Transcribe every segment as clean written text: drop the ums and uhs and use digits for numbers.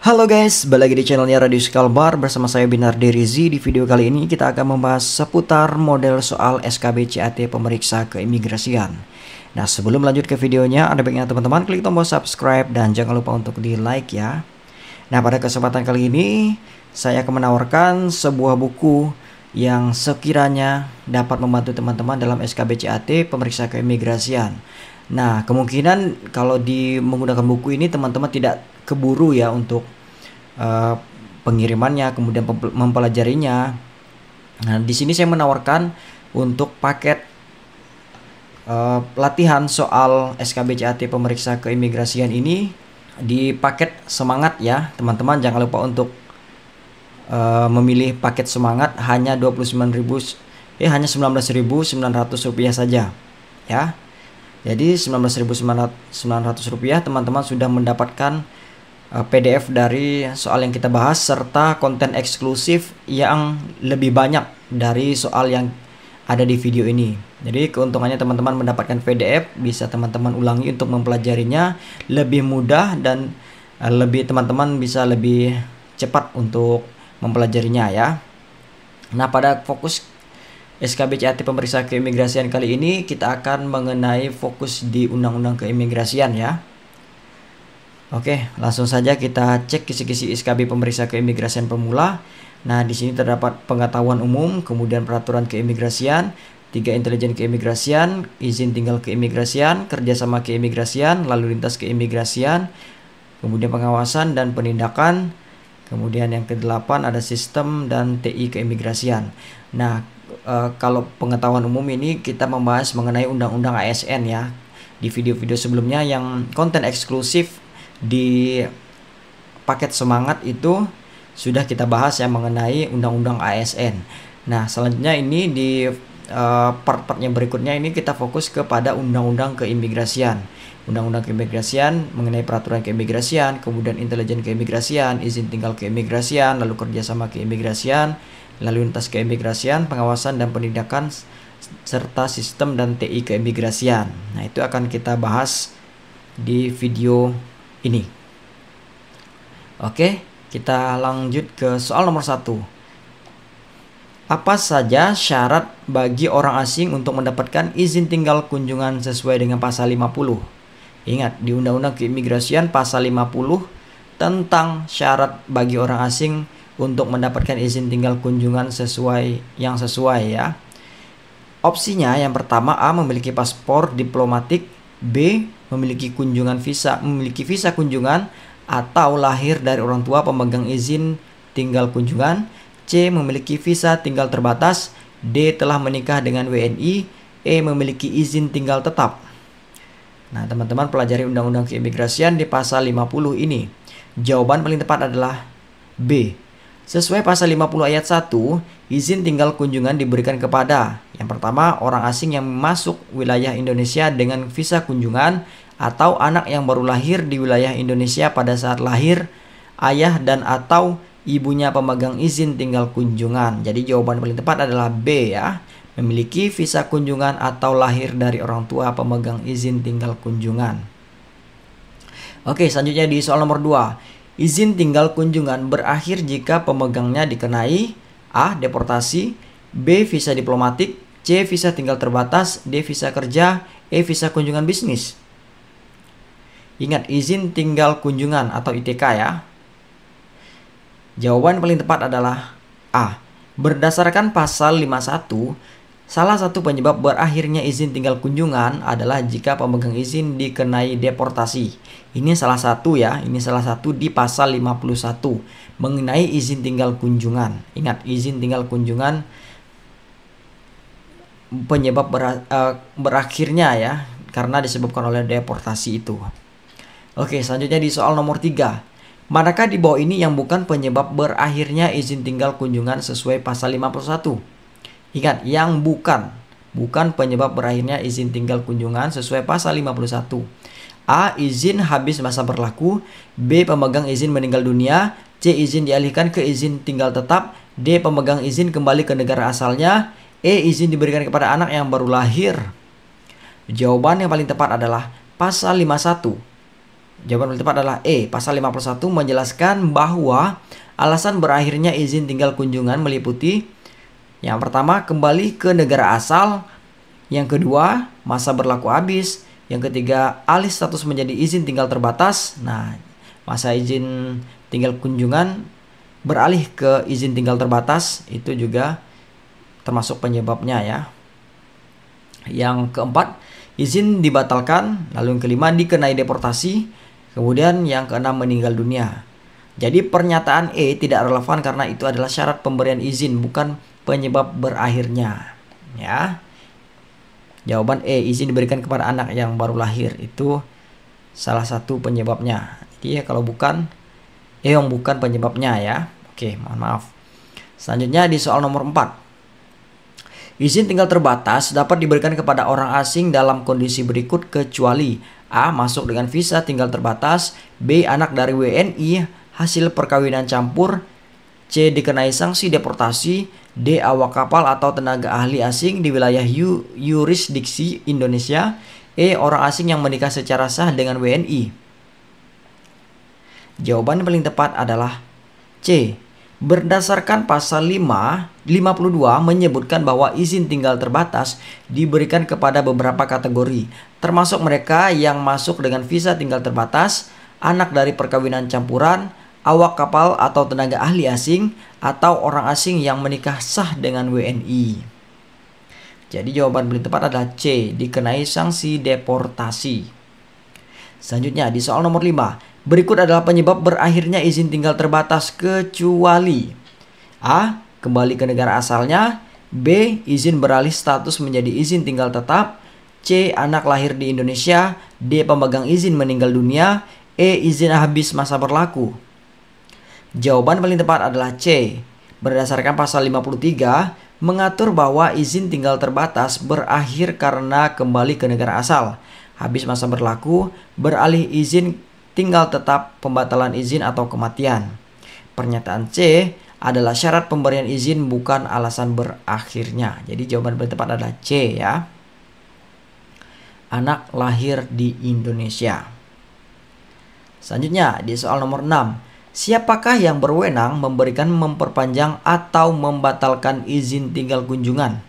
Halo guys, balik lagi di channelnya Radius Kalbar bersama saya Binar Derizi. Di video kali ini kita akan membahas seputar model soal SKB CAT pemeriksa keimigrasian. Nah, sebelum lanjut ke videonya, ada baiknya teman-teman klik tombol subscribe dan jangan lupa untuk di like ya. Nah, pada kesempatan kali ini saya akan menawarkan sebuah buku yang sekiranya dapat membantu teman-teman dalam SKB CAT pemeriksa keimigrasian. Nah, kemungkinan kalau menggunakan buku ini teman-teman tidak keburu ya untuk pengirimannya, kemudian mempelajarinya. Nah, di sini saya menawarkan untuk paket latihan soal SKB CAT pemeriksa keimigrasian ini di paket semangat ya, teman-teman. Jangan lupa untuk memilih paket semangat hanya 19.900 rupiah saja ya. Jadi 19.900 rupiah teman-teman sudah mendapatkan PDF dari soal yang kita bahas serta konten eksklusif yang lebih banyak dari soal yang ada di video ini. Jadi keuntungannya teman-teman mendapatkan PDF, bisa teman-teman ulangi untuk mempelajarinya lebih mudah dan teman-teman bisa lebih cepat untuk mempelajarinya ya. Nah, pada fokus SKB CAT pemeriksa keimigrasian kali ini kita akan mengenai fokus di Undang-Undang Keimigrasian ya. Oke, langsung saja kita cek kisi-kisi SKB pemeriksa keimigrasian pemula. Nah, di sini terdapat pengetahuan umum, kemudian peraturan keimigrasian, 3 intelijen keimigrasian, izin tinggal keimigrasian, kerjasama keimigrasian, lalu lintas keimigrasian, kemudian pengawasan dan penindakan, kemudian yang ke-8 ada sistem dan TI keimigrasian. Nah, kalau pengetahuan umum ini kita membahas mengenai Undang-Undang ASN ya. Di video-video sebelumnya yang konten eksklusif di paket semangat itu sudah kita bahas yang mengenai Undang-Undang ASN. Nah, selanjutnya ini di part-partnya berikutnya ini kita fokus kepada Undang-Undang Keimigrasian. Undang-Undang Keimigrasian mengenai peraturan keimigrasian, kemudian intelijen keimigrasian, izin tinggal keimigrasian, lalu kerjasama keimigrasian, lalu lintas keimigrasian, pengawasan dan penindakan, serta sistem dan TI keimigrasian. Nah, itu akan kita bahas di video ini. Oke, kita lanjut ke soal nomor 1. Apa saja syarat bagi orang asing untuk mendapatkan izin tinggal kunjungan sesuai dengan pasal 50? Ingat, di Undang-Undang Keimigrasian pasal 50 tentang syarat bagi orang asing untuk mendapatkan izin tinggal kunjungan sesuai ya. Opsinya yang pertama A, memiliki paspor diplomatik, B, memiliki visa kunjungan atau lahir dari orang tua pemegang izin tinggal kunjungan, C, memiliki visa tinggal terbatas, D, telah menikah dengan WNI, E, memiliki izin tinggal tetap. Nah, teman-teman pelajari Undang-Undang Keimigrasian di pasal 50 ini. Jawaban paling tepat adalah B. Sesuai pasal 50 ayat 1, izin tinggal kunjungan diberikan kepada yang pertama, orang asing yang masuk wilayah Indonesia dengan visa kunjungan atau anak yang baru lahir di wilayah Indonesia pada saat lahir, ayah dan atau ibunya pemegang izin tinggal kunjungan. Jadi jawaban paling tepat adalah B ya. Memiliki visa kunjungan atau lahir dari orang tua pemegang izin tinggal kunjungan. Oke, selanjutnya di soal nomor 2. Izin tinggal kunjungan berakhir jika pemegangnya dikenai A, deportasi, B, visa diplomatik, C, visa tinggal terbatas, D, visa kerja, E, visa kunjungan bisnis. Ingat, izin tinggal kunjungan atau ITK ya. Jawaban paling tepat adalah A. Berdasarkan pasal 51, salah satu penyebab berakhirnya izin tinggal kunjungan adalah jika pemegang izin dikenai deportasi. Ini salah satu ya, di pasal 51 mengenai izin tinggal kunjungan. Ingat, izin tinggal kunjungan penyebab berakhirnya ya, karena disebabkan oleh deportasi itu. Oke, selanjutnya di soal nomor 3. Manakah di bawah ini yang bukan penyebab berakhirnya izin tinggal kunjungan sesuai pasal 51? Ingat, yang bukan penyebab berakhirnya izin tinggal kunjungan sesuai pasal 51. A, izin habis masa berlaku, B, pemegang izin meninggal dunia, C, izin dialihkan ke izin tinggal tetap, D, pemegang izin kembali ke negara asalnya, E, izin diberikan kepada anak yang baru lahir. Jawaban yang paling tepat adalah pasal 51. Jawaban paling tepat adalah E. Pasal 51 menjelaskan bahwa alasan berakhirnya izin tinggal kunjungan meliputi yang pertama, kembali ke negara asal. Yang kedua, masa berlaku habis. Yang ketiga, alih status menjadi izin tinggal terbatas. Nah, masa izin tinggal kunjungan beralih ke izin tinggal terbatas itu juga termasuk penyebabnya ya. Yang keempat, izin dibatalkan. Lalu yang kelima, dikenai deportasi. Kemudian yang keenam, meninggal dunia. Jadi pernyataan E tidak relevan karena itu adalah syarat pemberian izin, bukan penyebab berakhirnya. Ya. Jawaban E, izin diberikan kepada anak yang baru lahir, itu salah satu penyebabnya. Jadi ya kalau bukan E yang bukan penyebabnya ya. Oke, mohon maaf. Selanjutnya di soal nomor 4. Izin tinggal terbatas dapat diberikan kepada orang asing dalam kondisi berikut kecuali A. Masuk dengan visa tinggal terbatas, B. Anak dari WNI hasil perkawinan campur, C. Dikenai sanksi deportasi, D. Awak kapal atau tenaga ahli asing di wilayah yurisdiksi Indonesia, E. Orang asing yang menikah secara sah dengan WNI. Jawaban yang paling tepat adalah C. Berdasarkan pasal 52 menyebutkan bahwa izin tinggal terbatas diberikan kepada beberapa kategori, termasuk mereka yang masuk dengan visa tinggal terbatas, anak dari perkawinan campuran, awak kapal atau tenaga ahli asing, atau orang asing yang menikah sah dengan WNI. Jadi jawaban paling tepat adalah C, dikenai sanksi deportasi. Selanjutnya di soal nomor 5. Berikut adalah penyebab berakhirnya izin tinggal terbatas kecuali A. Kembali ke negara asalnya, B. Izin beralih status menjadi izin tinggal tetap, C. Anak lahir di Indonesia, D. Pemegang izin meninggal dunia, E. Izin habis masa berlaku. Jawaban paling tepat adalah C. Berdasarkan pasal 53 mengatur bahwa izin tinggal terbatas berakhir karena kembali ke negara asal, habis masa berlaku, beralih izin tinggal tetap, pembatalan izin atau kematian. Pernyataan C adalah syarat pemberian izin bukan alasan berakhirnya. Jadi jawaban paling tepat adalah C ya. Anak lahir di Indonesia. Selanjutnya di soal nomor 6. Siapakah yang berwenang memberikan, memperpanjang atau membatalkan izin tinggal kunjungan?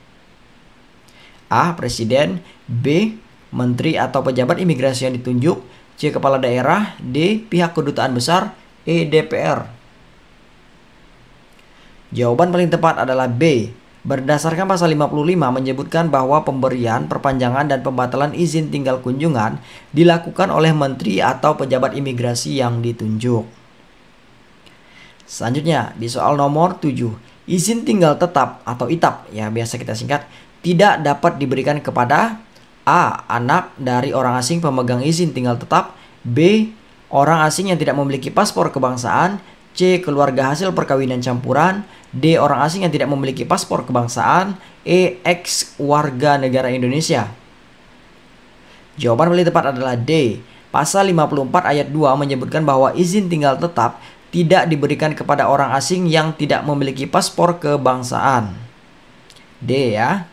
A. Presiden, B. Menteri atau pejabat imigrasi yang ditunjuk, C. Kepala daerah, D. Pihak kedutaan besar, E. DPR. Jawaban paling tepat adalah B. Berdasarkan pasal 55 menyebutkan bahwa pemberian, perpanjangan, dan pembatalan izin tinggal kunjungan dilakukan oleh menteri atau pejabat imigrasi yang ditunjuk. Selanjutnya di soal nomor 7. Izin tinggal tetap atau ITAP, ya biasa kita singkat, tidak dapat diberikan kepada A. Anak dari orang asing pemegang izin tinggal tetap, B. Orang asing yang tidak memiliki paspor kebangsaan, C. Keluarga hasil perkawinan campuran, D. Orang asing yang tidak memiliki paspor kebangsaan, E. Ex warga negara Indonesia. Jawaban paling tepat adalah D. Pasal 54 ayat 2 menyebutkan bahwa izin tinggal tetap tidak diberikan kepada orang asing yang tidak memiliki paspor kebangsaan. D ya.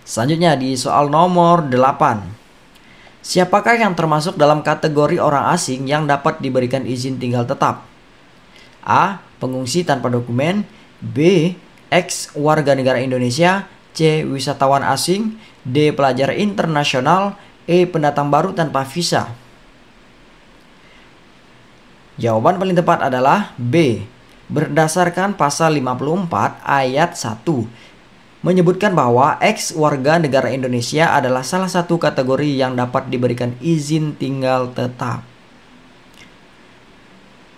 Selanjutnya di soal nomor 8. Siapakah yang termasuk dalam kategori orang asing yang dapat diberikan izin tinggal tetap? A. Pengungsi tanpa dokumen, B. Ex warga negara Indonesia, C. Wisatawan asing, D. Pelajar internasional, E. Pendatang baru tanpa visa. Jawaban paling tepat adalah B. Berdasarkan pasal 54 ayat 1 menyebutkan bahwa ex warga negara Indonesia adalah salah satu kategori yang dapat diberikan izin tinggal tetap.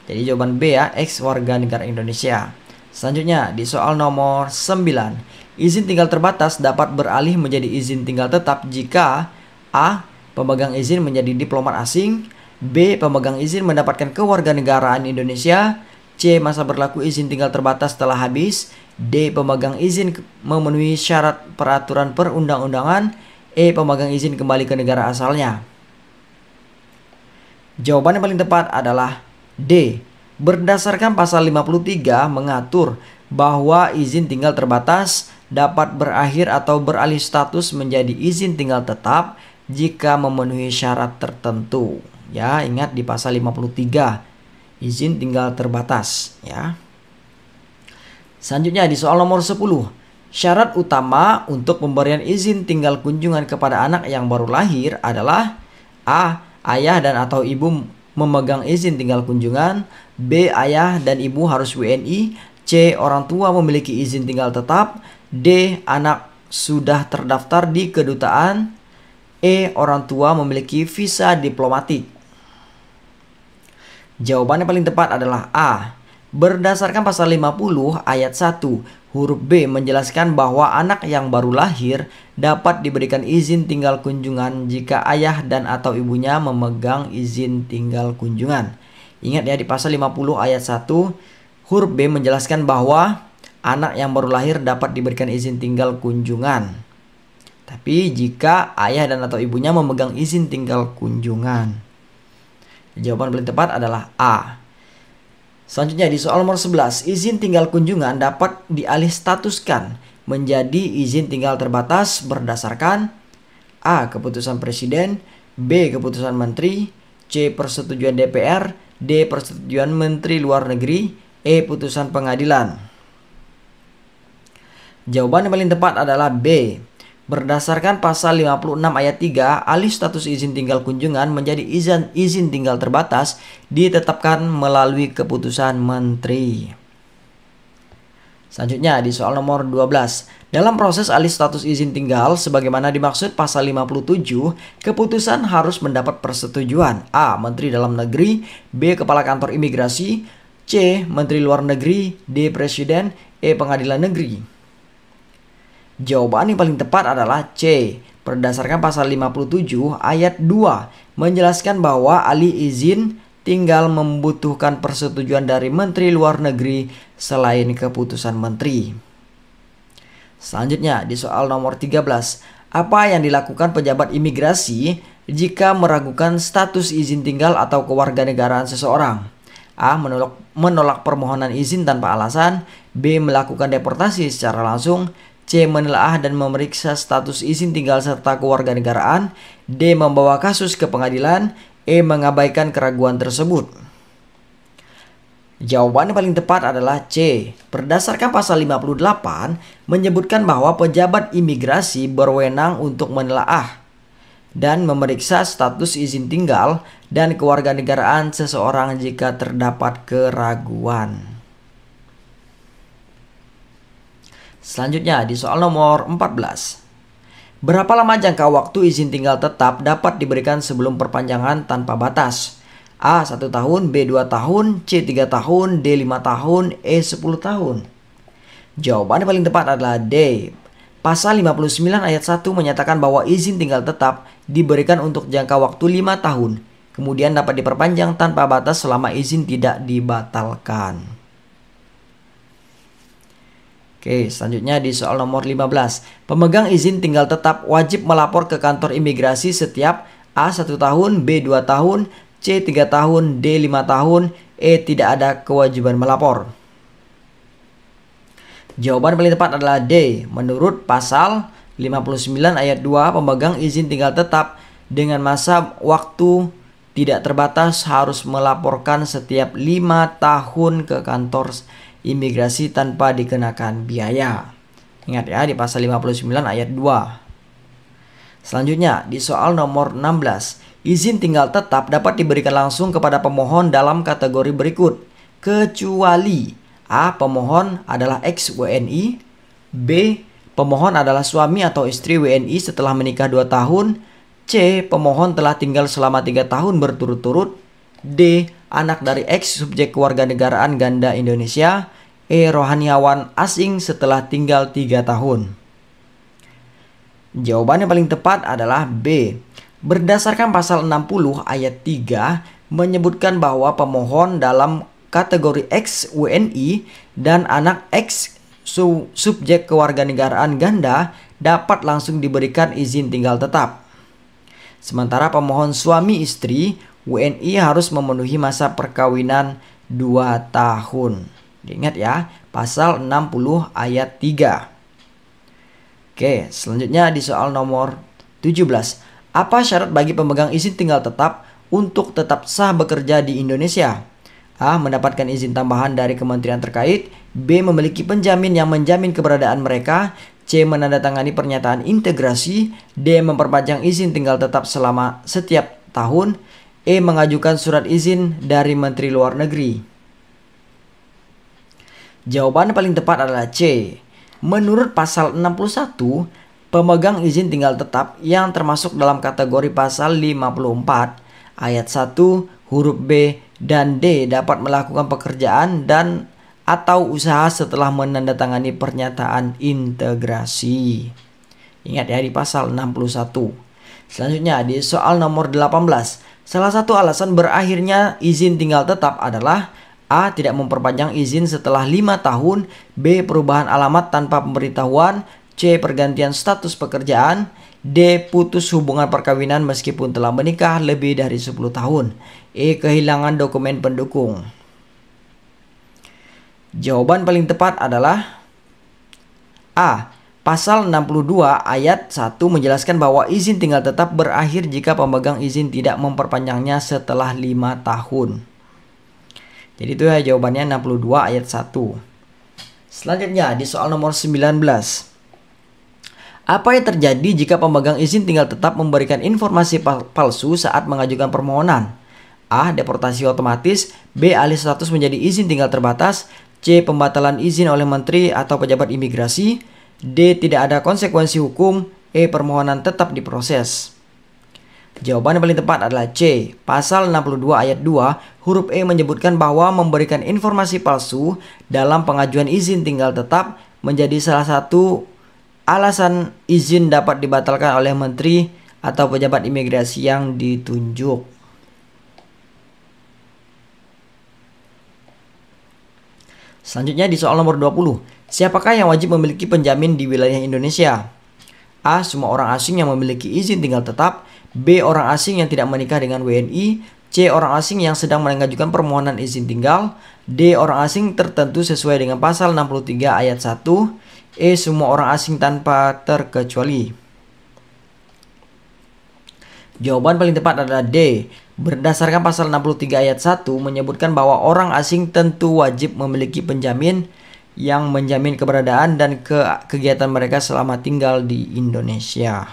Jadi jawaban B ya, ex warga negara Indonesia. Selanjutnya di soal nomor 9. Izin tinggal terbatas dapat beralih menjadi izin tinggal tetap jika A. Pemegang izin menjadi diplomat asing, B. Pemegang izin mendapatkan kewarganegaraan Indonesia, C. Masa berlaku izin tinggal terbatas telah habis, D. Pemegang izin memenuhi syarat peraturan perundang-undangan, E. Pemegang izin kembali ke negara asalnya. Jawaban yang paling tepat adalah D. Berdasarkan pasal 53 mengatur bahwa izin tinggal terbatas dapat berakhir atau beralih status menjadi izin tinggal tetap jika memenuhi syarat tertentu. Ya, ingat di pasal 53 izin tinggal terbatas ya. Selanjutnya di soal nomor 10. Syarat utama untuk pemberian izin tinggal kunjungan kepada anak yang baru lahir adalah A. Ayah dan atau ibu memegang izin tinggal kunjungan. B. Ayah dan ibu harus WNI. C. Orang tua memiliki izin tinggal tetap. D. Anak sudah terdaftar di kedutaan. E. Orang tua memiliki visa diplomatik. Jawaban yang paling tepat adalah A. Berdasarkan pasal 50 ayat 1, huruf B menjelaskan bahwa anak yang baru lahir dapat diberikan izin tinggal kunjungan jika ayah dan atau ibunya memegang izin tinggal kunjungan. Ingat ya, di pasal 50 ayat 1, huruf B menjelaskan bahwa anak yang baru lahir dapat diberikan izin tinggal kunjungan. Tapi jika ayah dan atau ibunya memegang izin tinggal kunjungan. Jawaban paling tepat adalah A. Selanjutnya di soal nomor 11, izin tinggal kunjungan dapat dialih statuskan menjadi izin tinggal terbatas berdasarkan A. Keputusan Presiden, B. Keputusan Menteri, C. Persetujuan DPR, D. Persetujuan Menteri Luar Negeri, E. Putusan Pengadilan. Jawaban yang paling tepat adalah B. Berdasarkan pasal 56 ayat 3, alih status izin tinggal kunjungan menjadi izin tinggal terbatas ditetapkan melalui keputusan menteri. Selanjutnya di soal nomor 12. Dalam proses alih status izin tinggal sebagaimana dimaksud pasal 57, keputusan harus mendapat persetujuan A. Menteri Dalam Negeri, B. Kepala Kantor Imigrasi, C. Menteri Luar Negeri, D. Presiden, E. Pengadilan Negeri. Jawaban yang paling tepat adalah C. Berdasarkan pasal 57 ayat 2 menjelaskan bahwa alih izin tinggal membutuhkan persetujuan dari Menteri Luar Negeri selain keputusan menteri. Selanjutnya di soal nomor 13. Apa yang dilakukan pejabat imigrasi jika meragukan status izin tinggal atau kewarganegaraan seseorang? A. Menolak permohonan izin tanpa alasan. B. Melakukan deportasi secara langsung. C. Menelaah dan memeriksa status izin tinggal serta kewarganegaraan. D. Membawa kasus ke pengadilan. E. Mengabaikan keraguan tersebut. Jawaban yang paling tepat adalah C. Berdasarkan pasal 58 menyebutkan bahwa pejabat imigrasi berwenang untuk menelaah dan memeriksa status izin tinggal dan kewarganegaraan seseorang jika terdapat keraguan. Selanjutnya di soal nomor 14. Berapa lama jangka waktu izin tinggal tetap dapat diberikan sebelum perpanjangan tanpa batas? A. 1 tahun, B. 2 tahun, C. 3 tahun, D. 5 tahun, E. 10 tahun. Jawaban yang paling tepat adalah D. Pasal 59 ayat 1 menyatakan bahwa izin tinggal tetap diberikan untuk jangka waktu 5 tahun. Kemudian dapat diperpanjang tanpa batas selama izin tidak dibatalkan. Oke, selanjutnya di soal nomor 15. Pemegang izin tinggal tetap wajib melapor ke kantor imigrasi setiap A. 1 tahun, B. 2 tahun, C. 3 tahun, D. 5 tahun, E. Tidak ada kewajiban melapor. Jawaban paling tepat adalah D. Menurut pasal 59 ayat 2, pemegang izin tinggal tetap dengan masa waktu tidak terbatas harus melaporkan setiap 5 tahun ke kantor imigrasi tanpa dikenakan biaya. Ingat ya, di pasal 59 ayat 2. Selanjutnya di soal nomor 16. Izin tinggal tetap dapat diberikan langsung kepada pemohon dalam kategori berikut, kecuali A. Pemohon adalah ex-WNI, B. Pemohon adalah suami atau istri WNI setelah menikah 2 tahun, C. Pemohon telah tinggal selama 3 tahun berturut-turut, D. Anak dari ex-subjek kewarganegaraan ganda Indonesia, E. Rohaniawan asing setelah tinggal 3 tahun. Jawaban yang paling tepat adalah B. Berdasarkan pasal 60 ayat 3 menyebutkan bahwa pemohon dalam kategori ex-WNI dan anak ex-subjek kewarganegaraan ganda dapat langsung diberikan izin tinggal tetap. Sementara pemohon suami istri WNI harus memenuhi masa perkawinan 2 tahun. Ingat ya, pasal 60 ayat 3. Oke, selanjutnya di soal nomor 17. Apa syarat bagi pemegang izin tinggal tetap untuk tetap sah bekerja di Indonesia? A. Mendapatkan izin tambahan dari kementerian terkait. B. Memiliki penjamin yang menjamin keberadaan mereka. C. Menandatangani pernyataan integrasi. D. Memperpanjang izin tinggal tetap selama setiap tahun. E. Mengajukan surat izin dari Menteri Luar Negeri. Jawaban paling tepat adalah C. Menurut pasal 61, pemegang izin tinggal tetap yang termasuk dalam kategori pasal 54 ayat 1 huruf B dan D dapat melakukan pekerjaan dan atau usaha setelah menandatangani pernyataan integrasi. Ingat ya, di pasal 61. Selanjutnya di soal nomor 18. Salah satu alasan berakhirnya izin tinggal tetap adalah A. Tidak memperpanjang izin setelah 5 tahun. B. Perubahan alamat tanpa pemberitahuan. C. Pergantian status pekerjaan. D. Putus hubungan perkawinan meskipun telah menikah lebih dari 10 tahun. E. Kehilangan dokumen pendukung. Jawaban paling tepat adalah A. Pasal 62 ayat 1 menjelaskan bahwa izin tinggal tetap berakhir jika pemegang izin tidak memperpanjangnya setelah 5 tahun. Jadi itu ya jawabannya 62 ayat 1. Selanjutnya di soal nomor 19. Apa yang terjadi jika pemegang izin tinggal tetap memberikan informasi palsu saat mengajukan permohonan? A. Deportasi otomatis. B. Alih status menjadi izin tinggal terbatas. C. Pembatalan izin oleh menteri atau pejabat imigrasi. D. Tidak ada konsekuensi hukum. E. Permohonan tetap diproses. Jawaban yang paling tepat adalah C. Pasal 62 ayat 2 huruf E menyebutkan bahwa memberikan informasi palsu dalam pengajuan izin tinggal tetap menjadi salah satu alasan izin dapat dibatalkan oleh menteri atau pejabat imigrasi yang ditunjuk. Selanjutnya di soal nomor 20. Siapakah yang wajib memiliki penjamin di wilayah Indonesia? A. Semua orang asing yang memiliki izin tinggal tetap. B. Orang asing yang tidak menikah dengan WNI. C. Orang asing yang sedang mengajukan permohonan izin tinggal. D. Orang asing tertentu sesuai dengan pasal 63 ayat 1. E. Semua orang asing tanpa terkecuali. Jawaban paling tepat adalah D. Berdasarkan pasal 63 ayat 1 menyebutkan bahwa orang asing tentu wajib memiliki penjamin yang menjamin keberadaan dan kegiatan mereka selama tinggal di Indonesia.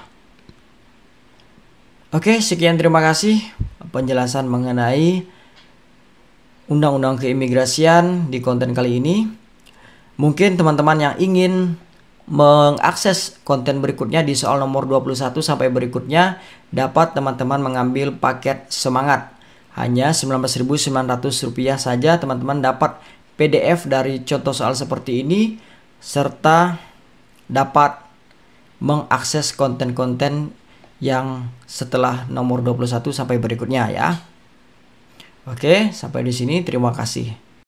Oke, sekian, terima kasih penjelasan mengenai Undang-Undang Keimigrasian di konten kali ini. Mungkin teman-teman yang ingin mengakses konten berikutnya di soal nomor 21 sampai berikutnya dapat teman-teman mengambil paket semangat. Hanya Rp19.900 saja teman-teman dapat PDF dari contoh soal seperti ini serta dapat mengakses konten-konten yang setelah nomor 21 sampai berikutnya ya. Oke, sampai di sini, terima kasih.